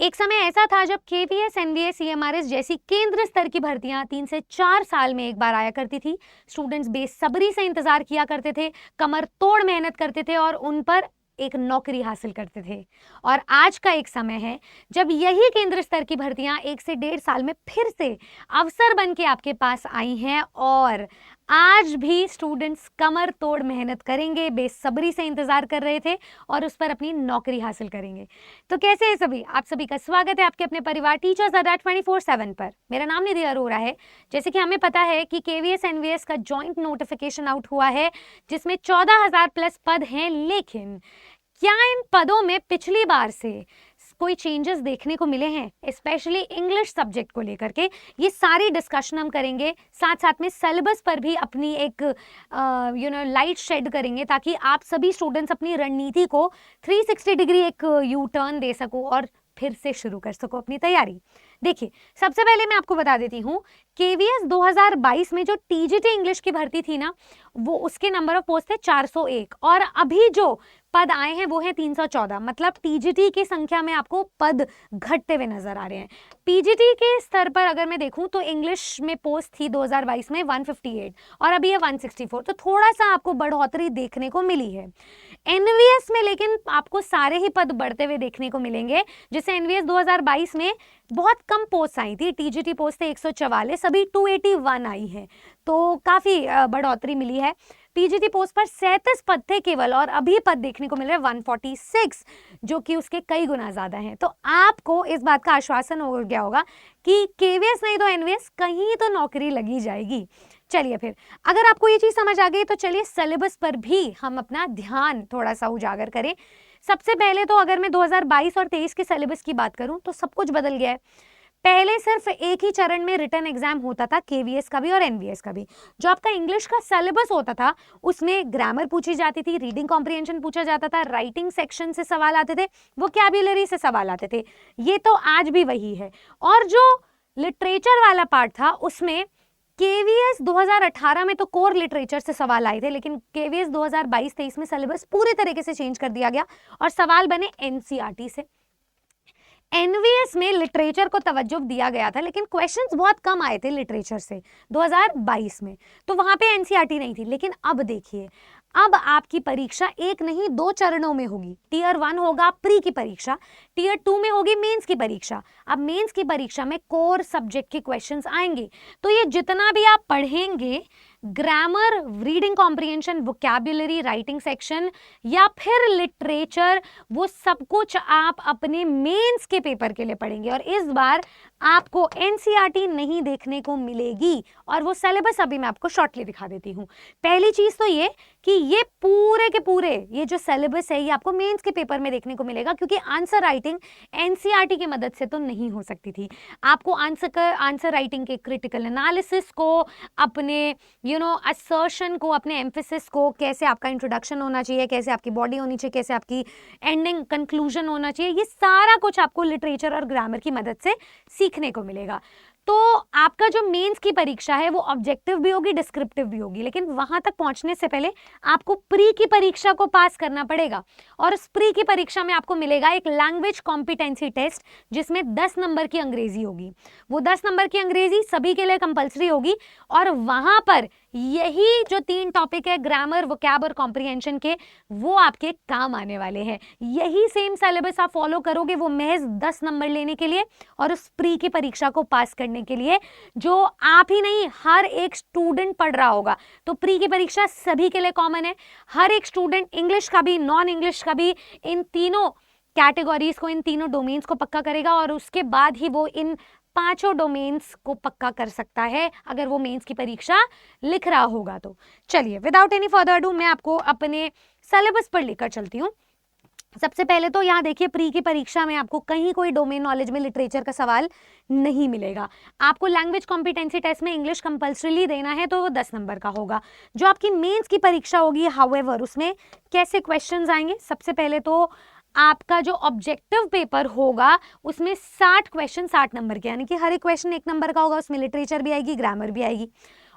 एक समय ऐसा था जब केवीएस, एनवीएस, सीएमआरएस जैसी केंद्र स्तर की भर्तियां 3 से 4 साल में एक बार आया करती थी। स्टूडेंट्स बेसब्री से इंतजार किया करते थे, कमर तोड़ मेहनत करते थे और उन पर एक नौकरी हासिल करते थे। और आज का एक समय है जब यही केंद्र स्तर की भर्तियां 1 से 1.5 साल में फिर से अवसर बन के आपके पास आई हैं और आज भी स्टूडेंट्स कमर तोड़ मेहनत करेंगे, बेसब्री से इंतजार कर रहे थे और उस पर अपनी नौकरी हासिल करेंगे। तो कैसे हैं सभी? आप सभी का स्वागत है आपके अपने परिवार टीचर्स अड्डा 24/7 पर। मेरा नाम निधि अरोरा है। जैसे कि हमें पता है कि केवीएस एनवीएस का जॉइंट नोटिफिकेशन आउट हुआ है जिसमें 14,000 प्लस पद हैं, लेकिन क्या इन पदों में पिछली बार से कोई चेंजेस देखने को मिले हैं, स्पेशली इंग्लिश सब्जेक्ट को लेकर के? ये सारी डिस्कशन हम करेंगे, साथ साथ में सिलेबस पर भी अपनी एक लाइट शेड करेंगे ताकि आप सभी स्टूडेंट्स अपनी रणनीति को 360 डिग्री एक यू टर्न दे सको और फिर से शुरू कर सको अपनी तैयारी। देखिए, सबसे पहले मैं आपको बता देती हूँ, केवीएस 2022 में जो टीजीटी इंग्लिश की भर्ती थी ना, वो उसके नंबर ऑफ पोस्ट थे 401 और अभी जो पद आए हैं वो है 314। मतलब टीजीटी की संख्या में आपको पद घटते हुए नजर आ रहे हैं। पीजीटी के स्तर पर अगर मैं देखूं तो इंग्लिश में पोस्ट थी 2022 में 158 और अभी है 164, तो थोड़ा सा आपको बढ़ोतरी देखने को मिली है। एनवीएस में लेकिन आपको सारे ही पद बढ़ते हुए देखने को मिलेंगे, जिससे एनवीएस 2022 में बहुत कम पोस्ट आई थी, टीजीटी पोस्ट थे 144, अभी 281 आई है, तो काफी बढ़ोतरी मिली है। पीजीटी पोस्ट पर 37 पद थे केवल और अभी पद देखने को मिल रहे हैं 146, जो कि उसके कई गुना ज्यादा हैं। तो आपको इस बात का आश्वासन हो गया होगा कि केवीएस नहीं तो एनवीएस कहीं तो नौकरी लगी जाएगी। चलिए फिर, अगर आपको ये चीज समझ आ गई तो चलिए सिलेबस पर भी हम अपना ध्यान थोड़ा सा उजागर करें। सबसे पहले तो अगर मैं 2022 और 23 के सिलेबस की बात करूं तो सब कुछ बदल गया है। पहले सिर्फ एक ही चरण में रिटन एग्जाम होता था, केवीएस का भी और एनवीएस का भी। जो आपका इंग्लिश का सिलेबस होता था उसमें ग्रामर पूछी जाती थी, रीडिंग कॉम्प्रिहेंशन पूछा जाता था, राइटिंग सेक्शन से सवाल आते थे, वोकैब्युलरी से सवाल आते थे। ये तो आज भी वही है। और जो लिटरेचर वाला पार्ट था उसमें केवीएस 2018 में तो कोर लिटरेचर से सवाल आए थे, लेकिन केवीएस 2022-23 में सिलेबस पूरे तरीके से चेंज कर दिया गया और सवाल बने एनसीईआरटी से। एनवीएस में लिटरेचर को तवज्जो दिया गया था, लेकिन क्वेश्चंस बहुत कम आए थे लिटरेचर से 2022 में, तो वहां पे एनसीईआरटी नहीं थी। लेकिन अब देखिए, अब आपकी परीक्षा एक नहीं 2 चरणों में होगी। टियर 1 होगा प्री की परीक्षा, टियर 2 में होगी मेंस की परीक्षा। अब मेंस की परीक्षा में कोर सब्जेक्ट के क्वेश्चंस आएंगे, तो ये जितना भी आप पढ़ेंगे, grammar, reading comprehension, vocabulary, writing section या फिर लिटरेचर, वो सब कुछ आप अपने मेंस के पेपर के लिए पढ़ेंगे। और इस बार आपको एनसीईआरटी नहीं देखने को मिलेगी और वो सिलेबस अभी मैं आपको शॉर्टली दिखा देती हूँ। पहली चीज तो ये कि ये पूरे के पूरे ये जो सिलेबस है ये आपको मेंस के पेपर में देखने को मिलेगा, क्योंकि आंसर राइटिंग एनसीईआरटी की मदद से तो नहीं हो सकती थी। आपको आंसर राइटिंग के क्रिटिकल एनालिसिस को, अपने असर्शन को, अपने एम्फेसिस को, कैसे आपका इंट्रोडक्शन होना चाहिए, कैसे आपकी बॉडी होनी चाहिए, कैसे आपकी एंडिंग कंक्लूजन होना चाहिए, ये सारा कुछ आपको लिटरेचर और ग्रामर की मदद से सीखने को मिलेगा। तो आपका जो मेंस की परीक्षा है वो ऑब्जेक्टिव भी होगी, डिस्क्रिप्टिव भी होगी, लेकिन वहां तक पहुंचने से पहले आपको प्री की परीक्षा को पास करना पड़ेगा। और उस प्री की परीक्षा में आपको मिलेगा एक लैंग्वेज कॉम्पिटेंसी टेस्ट, जिसमें 10 नंबर की अंग्रेजी होगी। वो 10 नंबर की अंग्रेजी सभी के लिए कंपल्सरी होगी और वहां पर यही जो 3 टॉपिक है, ग्रामर, वोकैब और कॉम्प्रिहेंशन के, वो आपके काम आने वाले हैं। यही सेम सिलेबस आप फॉलो करोगे वो महज 10 नंबर लेने के लिए और उस प्री की परीक्षा को पास करने के लिए, जो आप ही नहीं हर एक स्टूडेंट पढ़ रहा होगा। तो प्री की परीक्षा सभी के लिए कॉमन है। हर एक स्टूडेंट इंग्लिश का भी, नॉन इंग्लिश का भी, इन तीनों कैटेगरीज को, इन तीनों डोमेन्स को पक्का करेगा और उसके बाद ही वो इन 5 डोमेन्स को पक्का कर सकता है अगर वो मेंस की परीक्षा लिख रहा होगा तो। चलिए, विदाउट एनी फर्दर डू मैं आपको अपने सिलेबस पर लेकर चलती हूँ। सबसे पहले तो यहाँ देखिए, प्री की परीक्षा में आपको कहीं कोई डोमेन नॉलेज में लिटरेचर का सवाल नहीं मिलेगा। आपको लैंग्वेज कॉम्पिटेंसी टेस्ट में इंग्लिश कंपल्सरीली देना है, तो वो 10 नंबर का होगा। जो आपकी मेंस की परीक्षा होगी, हाउएवर, उसमें कैसे क्वेश्चंस आएंगे? सबसे पहले तो आपका जो ऑब्जेक्टिव पेपर होगा उसमें 60 क्वेश्चन 60 नंबर के, यानी कि हर एक क्वेश्चन 1 नंबर का होगा। उसमें लिटरेचर भी आएगी, ग्रामर भी आएगी।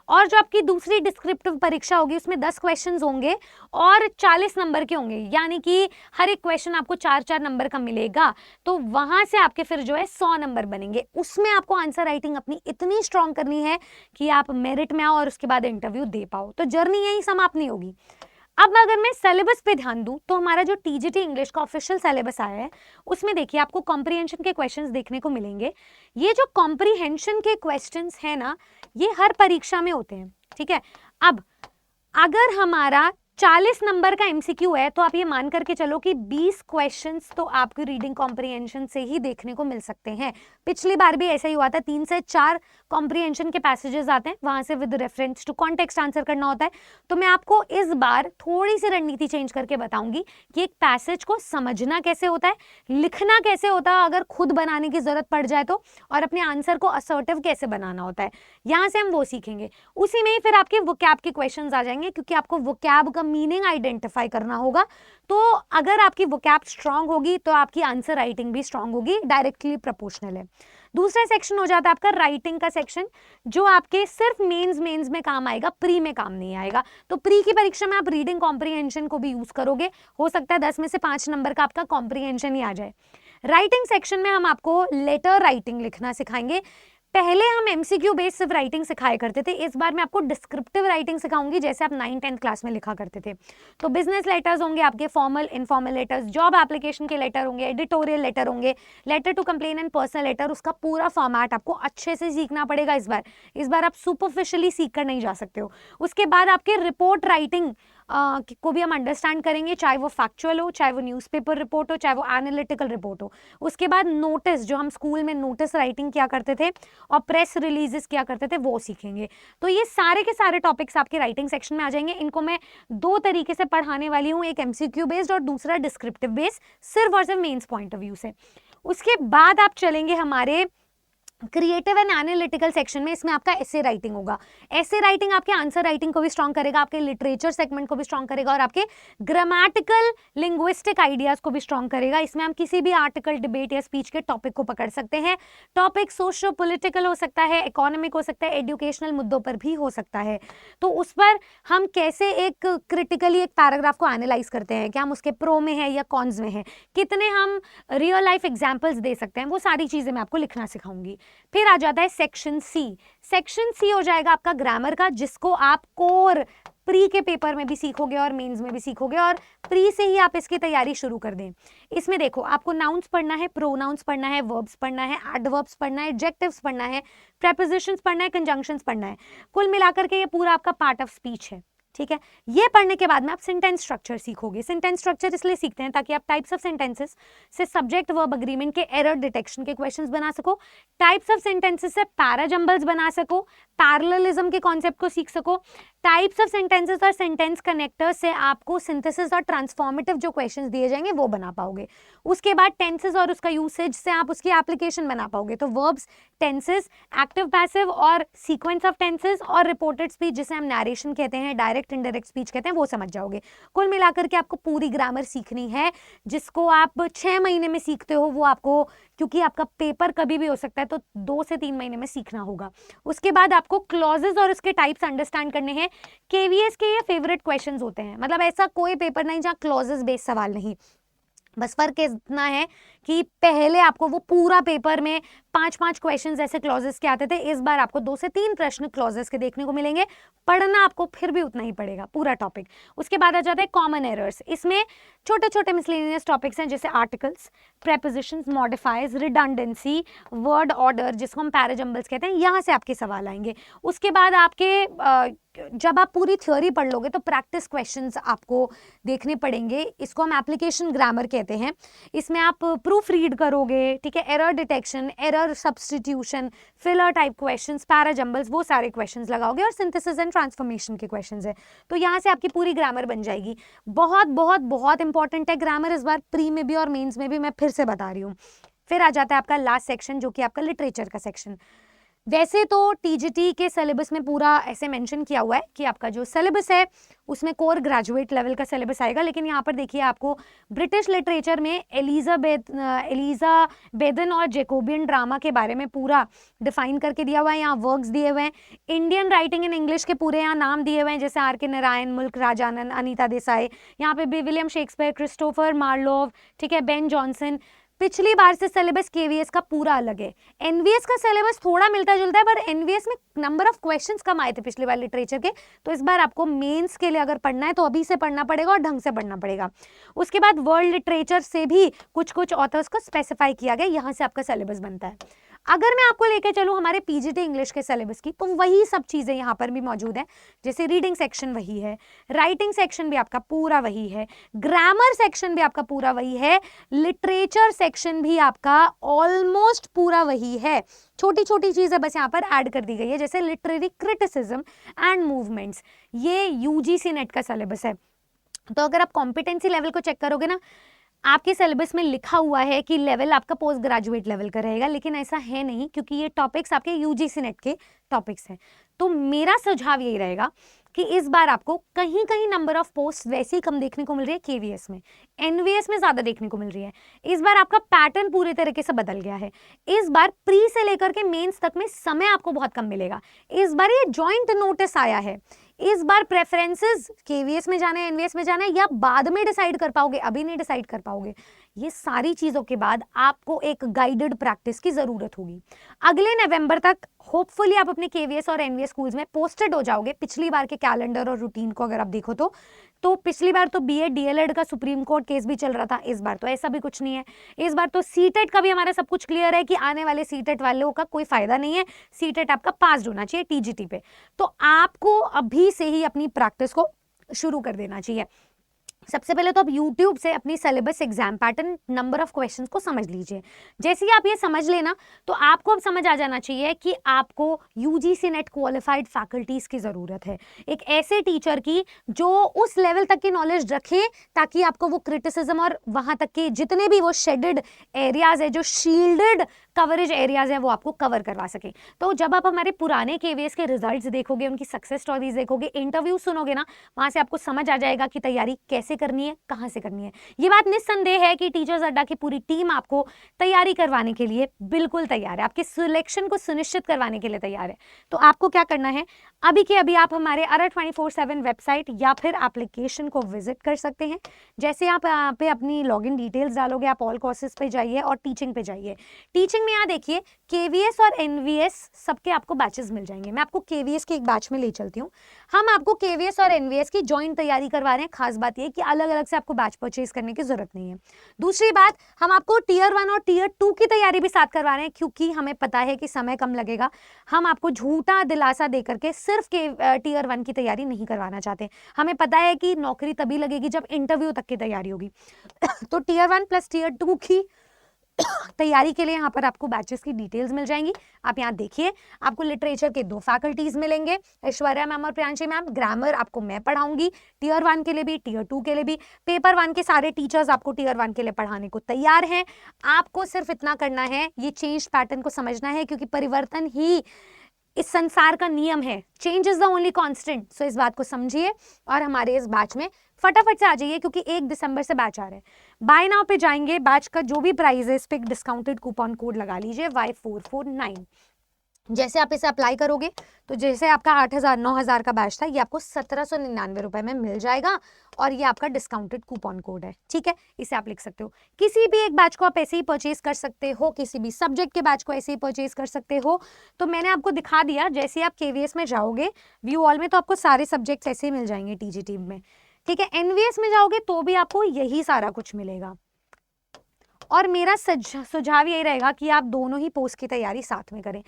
और जो आपकी दूसरी डिस्क्रिप्टिव परीक्षा होगी उसमें 10 क्वेश्चंस होंगे और 40 नंबर के होंगे, यानी कि हर एक क्वेश्चन आपको 4-4 नंबर का मिलेगा। तो वहां से आपके फिर जो है 100 नंबर बनेंगे। उसमें आपको आंसर राइटिंग अपनी इतनी स्ट्रांग करनी है कि आप मेरिट में आओ और उसके बाद इंटरव्यू दे पाओ। तो जर्नी यही समाप्त नहीं होगी। अब अगर मैं सिलेबस पे ध्यान दूं तो हमारा जो टीजीटी इंग्लिश का ऑफिशियल सिलेबस आया है उसमें देखिए आपको कॉम्प्रिहेंशन के क्वेश्चंस देखने को मिलेंगे। ये जो कॉम्प्रिहेंशन के क्वेश्चंस है ना, ये हर परीक्षा में होते हैं, ठीक है। अब अगर हमारा 40 नंबर का एमसीक्यू है तो आप ये मान करके चलो कि 20 क्वेश्चंस तो आपकी रीडिंग कॉम्प्रिहेंशन से ही देखने को मिल सकते हैं। पिछली बार भी ऐसा ही हुआ था, 3 से 4 कॉम्प्रिहेंशन के पैसेजेस आते हैं, वहां से with reference to context answer करना होता है। तो मैं आपको इस बार थोड़ी सी रणनीति चेंज करके बताऊंगी कि एक पैसेज को समझना कैसे होता है, लिखना कैसे होता है अगर खुद बनाने की जरूरत पड़ जाए तो, और अपने आंसर को असर्टिव कैसे बनाना होता है, यहां से हम वो सीखेंगे। उसी में ही फिर आपके वोकैब के क्वेश्चंस आ जाएंगे, क्योंकि आपको वोकैब का मीनिंग आइडेंटिफाई करना होगा। तो अगर आपकी वोकैब स्ट्रांग होगी तो आपकी आंसर राइटिंग भी स्ट्रांग होगी, डायरेक्टली प्रोपोर्शनल है। दूसरा सेक्शन हो जाता है आपका राइटिंग का सेक्शन, जो आपके सिर्फ मेंस में काम आएगा, प्री में काम नहीं आएगा। तो प्री की परीक्षा में आप रीडिंग कॉम्प्रिहेंशन को भी यूज करोगे, हो सकता है 10 में से 5 नंबर का आपका कॉम्प्रिहेंशन ही आ जाए। राइटिंग सेक्शन में हम आपको लेटर राइटिंग लिखना सिखाएंगे। पहले हम एमसीक्यू बेस्ड सिर्फ राइटिंग सिखाया करते थे, इस बार मैं आपको डिस्क्रिप्टिव राइटिंग सिखाऊंगी, जैसे आप 9-10 क्लास में लिखा करते थे। तो बिजनेस लेटर्स होंगे आपके, formal informal letters, job application के लेटर होंगे, एडिटोरियल लेटर होंगे, letter to complain and personal letter, उसका पूरा फॉर्मेट आपको अच्छे से सीखना पड़ेगा इस बार आप सुपरफिशियली सीख कर नहीं जा सकते हो। उसके बाद आपके रिपोर्ट राइटिंग को भी हम अंडरस्टैंड करेंगे, चाहे वो फैक्चुअल हो, चाहे वो न्यूज़पेपर रिपोर्ट हो, चाहे वो एनालिटिकल रिपोर्ट हो। उसके बाद नोटिस, जो हम स्कूल में नोटिस राइटिंग किया करते थे और प्रेस रिलीजेस किया करते थे, वो सीखेंगे। तो ये सारे के सारे टॉपिक्स आपके राइटिंग सेक्शन में आ जाएंगे। इनको मैं 2 तरीके से पढ़ाने वाली हूँ, एक एमसीक्यू बेस्ड और दूसरा डिस्क्रिप्टिव बेस्ड, सिर्फ और सिर्फ मेंस पॉइंट ऑफ व्यू से। उसके बाद आप चलेंगे हमारे क्रिएटिव एंड एनालिटिकल सेक्शन में। इसमें आपका एसे राइटिंग होगा। एसे राइटिंग आपके आंसर राइटिंग को भी स्ट्रांग करेगा, आपके लिटरेचर सेगमेंट को भी स्ट्रांग करेगा और आपके ग्रामेटिकल लिंग्विस्टिक आइडियाज को भी स्ट्रांग करेगा। इसमें हम किसी भी आर्टिकल, डिबेट या स्पीच के टॉपिक को पकड़ सकते हैं। टॉपिक सोशो पॉलिटिकल हो सकता है, इकोनॉमिक हो सकता है, एजुकेशनल मुद्दों पर भी हो सकता है। तो उस पर हम कैसे एक क्रिटिकली एक पैराग्राफ को एनालाइज करते हैं, क्या हम उसके प्रो में है या कॉन्स में है, कितने हम रियल लाइफ एग्जाम्पल्स दे सकते हैं, वो सारी चीजें मैं आपको लिखना सिखाऊंगी। फिर आ जाता है सेक्शन सी। सेक्शन सी हो जाएगा आपका ग्रामर का, जिसको आप कोर प्री के पेपर में भी सीखोगे और मेंस में भी सीखोगे, और प्री से ही आप इसकी तैयारी शुरू कर दें। इसमें देखो, आपको नाउन्स पढ़ना है, प्रोनाउंस पढ़ना है, वर्ब्स पढ़ना है, एडवर्ब्स पढ़ना है, एडजेक्टिव्स पढ़ना है, प्रेपोजिशंस पढ़ना है, कंजंक्शंस पढ़ना है। कुल मिलाकर के ये पूरा आपका पार्ट ऑफ स्पीच है, ठीक है। ये पढ़ने के बाद में आप सेंटेंस स्ट्रक्चर सीखोगे। सेंटेंस स्ट्रक्चर इसलिए सीखते हैं ताकि आप टाइप्स ऑफ सेंटेंसेस से सब्जेक्ट वर्ब अग्रीमेंट के एरर डिटेक्शन के क्वेश्चंस बना सको, टाइप्स ऑफ सेंटेंसेस से पैराजंबल्स बना सको, पैरेललिज्म के कॉन्सेप्ट को सीख सको, टाइप्स ऑफ सेंटेंसेस और सेंटेंस कनेक्टर्स से आपको सिंथेसिस और ट्रांसफॉर्मेटिव जो क्वेश्चंस दिए जाएंगे वो बना पाओगे। उसके बाद टेंसेस और उसका यूसेज से आप उसकी एप्लीकेशन बना पाओगे। तो वर्ब्स, टेंसेस, एक्टिव पैसिव और सीक्वेंस ऑफ टेंसेस और रिपोर्टेड स्पीच, जिसे हम नैरेशन कहते हैं, डायरेक्ट इनडायरेक्ट स्पीच कहते हैं, वो समझ जाओगे। कुल मिलाकर के आपको पूरी ग्रामर सीखनी है, जिसको आप 6 महीने में सीखते हो, वो आपको, क्योंकि आपका पेपर कभी भी हो सकता है, तो 2 से 3 महीने में सीखना होगा। उसके बाद आपको क्लॉजेस और उसके टाइप्स अंडरस्टैंड करने हैं। केवीएस के ये फेवरेट क्वेश्चंस होते हैं, मतलब ऐसा कोई पेपर नहीं जहाँ क्लॉजेस बेस्ड सवाल नहीं। बस फर्क इतना है कि पहले आपको वो पूरा पेपर में 5-5 क्वेश्चंस ऐसे क्लॉजेस के आते थे, इस बार आपको 2 से 3 प्रश्न क्लॉजेस के देखने को मिलेंगे। पढ़ना आपको फिर भी उतना ही पड़ेगा पूरा टॉपिक। उसके बाद आ जाता है कॉमन एरर्स। इसमें छोटे छोटे मिसलेनियस टॉपिक्स हैं, जैसे articles, prepositions, modifiers, redundancy, word order, जिसको हम पैराजंबल्स कहते हैं, यहाँ से आपके सवाल आएंगे। उसके बाद आपके जब आप पूरी थ्योरी पढ़ लोगे तो प्रैक्टिस क्वेश्चंस आपको देखने पड़ेंगे। इसको हम एप्लीकेशन ग्रामर कहते हैं। इसमें आप प्रूफ रीड करोगे, ठीक है, error detection, error substitution, filler type questions, parajumbles, वो सारे क्वेश्चंस लगाओगे, और सिंथेसिस एंड ट्रांसफॉर्मेशन के क्वेश्चंस है। तो यहाँ से आपकी पूरी ग्रामर बन जाएगी। बहुत बहुत बहुत इंपॉर्टेंट है ग्रामर, इस बार प्री में भी और मेंस में भी मैं फिर से बता रही हूँ। फिर आ जाता है आपका लास्ट सेक्शन, जो कि आपका लिटरेचर का सेक्शन। वैसे तो टीजीटी के सिलेबस में पूरा ऐसे मेंशन किया हुआ है कि आपका जो सिलेबस है उसमें कोर ग्रेजुएट लेवल का सिलेबस आएगा, लेकिन यहाँ पर देखिए आपको ब्रिटिश लिटरेचर में एलिजा बेदन और जैकोबियन ड्रामा के बारे में पूरा डिफाइन करके दिया हुआ है। यहाँ वर्क्स दिए हुए हैं, इंडियन राइटिंग इन इंग्लिश के पूरे यहाँ नाम दिए हुए हैं, जैसे आर के नारायण, मुल्क राजानन, अनीता देसाई, यहाँ पे भी विलियम शेक्सपियर, क्रिस्टोफर मार्लोव, ठीक है, बेन जॉनसन। पिछली बार से सिलेबस केवीएस का पूरा अलग है। एनवीएस का सिलेबस थोड़ा मिलता जुलता है, पर एनवीएस में नंबर ऑफ क्वेश्चंस कम आए थे पिछली बार लिटरेचर के, तो इस बार आपको मेंस के लिए अगर पढ़ना है तो अभी से पढ़ना पड़ेगा और ढंग से पढ़ना पड़ेगा। उसके बाद वर्ल्ड लिटरेचर से भी कुछ कुछ ऑथर्स को स्पेसिफाई किया गया, यहाँ से आपका सिलेबस बनता है। अगर मैं आपको लेके चलूँ हमारे पीजीटी इंग्लिश के सिलेबस की, तो वही सब चीज़ें यहाँ पर भी मौजूद हैं, जैसे रीडिंग सेक्शन वही है, राइटिंग सेक्शन भी आपका पूरा वही है, ग्रामर सेक्शन भी आपका पूरा वही है, लिटरेचर सेक्शन भी आपका ऑलमोस्ट पूरा वही है। छोटी छोटी चीज़ें बस यहाँ पर ऐड कर दी गई है, जैसे लिटरेरी क्रिटिसिज्म एंड मूवमेंट्स, ये यूजीसी नेट का सिलेबस है। तो अगर आप कॉम्पिटेंसी लेवल को चेक करोगे ना, आपके सिलेबस में लिखा हुआ है कि लेवल आपका पोस्ट ग्रेजुएट लेवल का रहेगा, लेकिन ऐसा है नहीं, क्योंकि ये टॉपिक्स आपके यूजीसी नेट के टॉपिक्स हैं। तो मेरा सुझाव यही रहेगा कि इस बार आपको कहीं कहीं नंबर ऑफ पोस्ट वैसे ही कम देखने को मिल रही है केवीएस में, एनवीएस में ज़्यादा देखने को मिल रही है। इस बार आपका पैटर्न पूरे तरीके से बदल गया है। इस बार प्री से लेकर के मेंस तक में समय आपको बहुत कम मिलेगा। इस बार ये जॉइंट नोटिस आया है, इस बार प्रेफरेंसेस केवीएस में जाना है, एनवीएस में जाना है, या बाद में डिसाइड कर पाओगे, अभी नहीं डिसाइड कर पाओगे। ये सारी चीज़ों के बाद आपको एक गाइडेड प्रैक्टिस की ज़रूरत होगी। अगले नवंबर तक होपफुली आप अपने केवीएस और एनवीएस स्कूल्स में पोस्टेड हो जाओगे। पिछली बार के कैलेंडर और रूटीन को अगर आप देखो तो पिछली बार तो बीएड डीएलएड का सुप्रीम कोर्ट केस भी चल रहा था, इस बार तो ऐसा भी कुछ नहीं है। इस बार तो सीटेट का भी हमारा सब कुछ क्लियर है कि आने वाले सीटेट वालों का कोई फायदा नहीं है, सीटेट आपका पास होना चाहिए टीजीटी पे। तो आपको अभी से ही अपनी प्रैक्टिस को शुरू कर देना चाहिए। सबसे पहले तो आप YouTube से अपनी syllabus, exam pattern, number of questions को समझ लीजिए। जैसे ही आप ये समझ लेना, तो आपको अब समझ आ जाना चाहिए कि आपको यूजीसी नेट क्वालिफाइड फैकल्टीज की ज़रूरत है, एक ऐसे टीचर की जो उस लेवल तक की नॉलेज रखे ताकि आपको वो क्रिटिसिज्म और वहाँ तक के जितने भी वो शेडेड एरियाज है, जो शील्डेड कवरेज एरियाज है, वो आपको कवर करवा सके। तो जब आप हमारे पुराने केवीएस के रिजल्ट्स देखोगे, उनकी सक्सेस स्टोरीज देखोगे, इंटरव्यू सुनोगे ना, वहाँ से आपको समझ आ जाएगा कि तैयारी कैसे करनी है, कहाँ से करनी है। ये बात निस्संदेह है कि टीचर्स अड्डा की पूरी टीम आपको तैयारी करवाने के लिए बिल्कुल तैयार है, आपके सिलेक्शन को सुनिश्चित करवाने के लिए तैयार है। तो आपको क्या करना है, अभी के अभी आप हमारे अरा 24/7 वेबसाइट या फिर एप्लीकेशन को विजिट कर सकते हैं। जैसे आप यहाँ पे अपनी लॉगिन डिटेल्स डालोगे, आप ऑल कोर्सेज पे जाइए और टीचिंग पे जाइए। टीचिंग में यहाँ देखिए केवीएस और एनवीएस सबके आपको बैचेस मिल जाएंगे। मैं आपको केवीएस के एक बैच में ले चलती हूँ। हम आपको केवीएस और एनवीएस की जॉइंट तैयारी करवा रहे हैं। खास बात यह कि अलग अलग से आपको बैच परचेज करने की जरूरत नहीं है। दूसरी बात, हम आपको टीयर 1 और टीयर 2 की तैयारी भी साथ करवा रहे हैं, क्योंकि हमें पता है कि समय कम लगेगा। हम आपको झूठा दिलासा देकर के सिर्फ टीयर 1 की तैयारी नहीं करवाना चाहते। हमें पता है कि नौकरी तभी लगेगी जब इंटरव्यू तक की तैयारी होगी। तो टीयर 1 प्लस टीयर 2 की तैयारी के लिए यहाँ पर आपको बैचेस की डिटेल्स मिल जाएंगी। आप यहाँ देखिए, आपको लिटरेचर के 2 फैकल्टीज मिलेंगे, ऐश्वर्या मैम और प्रियांशी मैम। ग्रामर आपको मैं पढ़ाऊंगी, टीयर 1 के लिए भी, टीयर 2 के लिए भी। पेपर 1 के सारे टीचर्स आपको टीयर 1 के लिए पढ़ाने को तैयार हैं। आपको सिर्फ इतना करना है, ये चेंज पैटर्न को समझना है, क्योंकि परिवर्तन ही इस संसार का नियम है। Change is the only constant. So इस बात को समझिए और हमारे इस बैच में फटाफट से आ जाइए, क्योंकि 1 दिसंबर से बैच आ रहे हैं। बाय नाउ पे जाएंगे, बैच का जो भी प्राइस है इस पे एक डिस्काउंटेड कूपन कोड लगा लीजिए Y449। जैसे आप इसे अप्लाई करोगे तो जैसे आपका 8,000 9,000 का बैच था, ये आपको 1799 रुपए में मिल जाएगा, और ये आपका डिस्काउंटेड कूपन कोड है। ठीक है, इसे आप लिख सकते हो। किसी भी एक बैच को आप ऐसे ही परचेज कर सकते हो, किसी भी सब्जेक्ट के बैच को ऐसे ही परचेज कर सकते हो। तो मैंने आपको दिखा दिया, जैसे आप केवीएस में जाओगे व्यू ऑल में, तो आपको सारे सब्जेक्ट्स ऐसे ही मिल जाएंगे टीजीटी में। ठीक है, एनवीएस में जाओगे तो भी आपको यही सारा कुछ मिलेगा। और मेरा सुझाव यही रहेगा कि आप दोनों ही पोस्ट की तैयारी साथ में करें।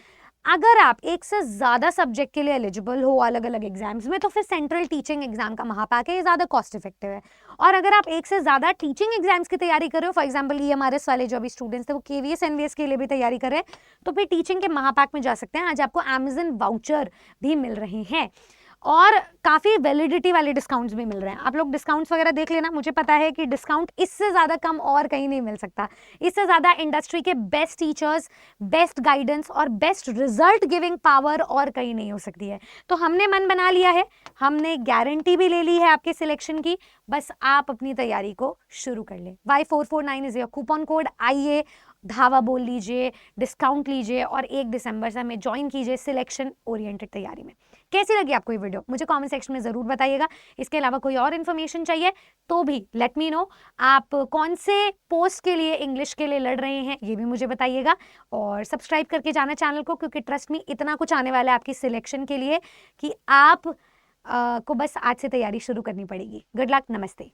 अगर आप एक से ज़्यादा सब्जेक्ट के लिए एलिजिबल हो अलग अलग एग्जाम्स में, तो फिर सेंट्रल टीचिंग एग्जाम का महापैक है, ये ज़्यादा कॉस्ट इफेक्टिव है। और अगर आप एक से ज़्यादा टीचिंग एग्जाम्स की तैयारी कर रहे हो, फॉर एग्जाम्पल EMRS वाले जो अभी स्टूडेंट्स थे वो केवीएस एनवीएस के लिए भी तैयारी कर रहे हैं, तो फिर टीचिंग के महापैक में जा सकते हैं। आज आपको Amazon वाउचर भी मिल रहे हैं। और काफ़ी वैलिडिटी वाले डिस्काउंट्स भी मिल रहे हैं। आप लोग डिस्काउंट्स वगैरह देख लेना, मुझे पता है कि डिस्काउंट इससे ज़्यादा कम और कहीं नहीं मिल सकता। इससे ज़्यादा इंडस्ट्री के बेस्ट टीचर्स, बेस्ट गाइडेंस और बेस्ट रिजल्ट गिविंग पावर और कहीं नहीं हो सकती है। तो हमने मन बना लिया है, हमने गारंटी भी ले ली है आपके सिलेक्शन की, बस आप अपनी तैयारी को शुरू कर लें। Y449 is your coupon code. आइए, धावा बोल लीजिए, डिस्काउंट लीजिए और 1 दिसंबर से हमें ज्वाइन कीजिए सिलेक्शन ओरिएंटेड तैयारी में। कैसी लगी आपको ये वीडियो मुझे कमेंट सेक्शन में ज़रूर बताइएगा। इसके अलावा कोई और इन्फॉर्मेशन चाहिए तो भी लेट मी नो। आप कौन से पोस्ट के लिए इंग्लिश के लिए लड़ रहे हैं ये भी मुझे बताइएगा, और सब्सक्राइब करके जाना चैनल को, क्योंकि ट्रस्ट मी इतना कुछ आने वाला है आपकी सिलेक्शन के लिए कि आप को बस आज से तैयारी शुरू करनी पड़ेगी। गुड लक, नमस्ते।